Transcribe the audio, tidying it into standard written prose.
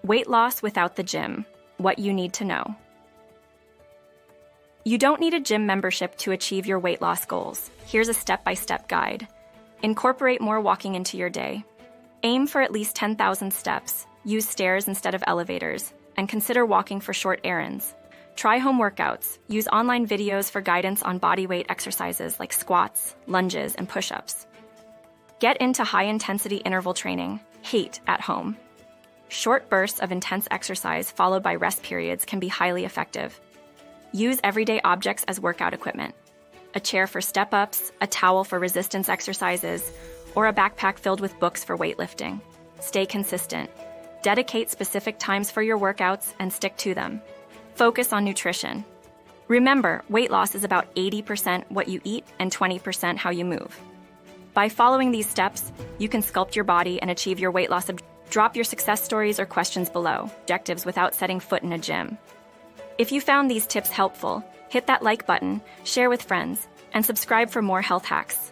Weight loss without the gym. What you need to know. You don't need a gym membership to achieve your weight loss goals. Here's a step-by-step guide. Incorporate more walking into your day. Aim for at least 10,000 steps. Use stairs instead of elevators, and consider walking for short errands. Try home workouts. Use online videos for guidance on body weight exercises like squats, lunges, and push-ups. Get into high-intensity interval training, HIIT, at home. Short bursts of intense exercise followed by rest periods can be highly effective. Use everyday objects as workout equipment. A chair for step-ups, a towel for resistance exercises, or a backpack filled with books for weightlifting. Stay consistent. Dedicate specific times for your workouts and stick to them. Focus on nutrition. Remember, weight loss is about 80% what you eat and 20% how you move. By following these steps, you can sculpt your body and achieve your weight loss objectives. Drop your success stories or questions below, objectives without setting foot in a gym. If you found these tips helpful, hit that like button, share with friends, and subscribe for more health hacks.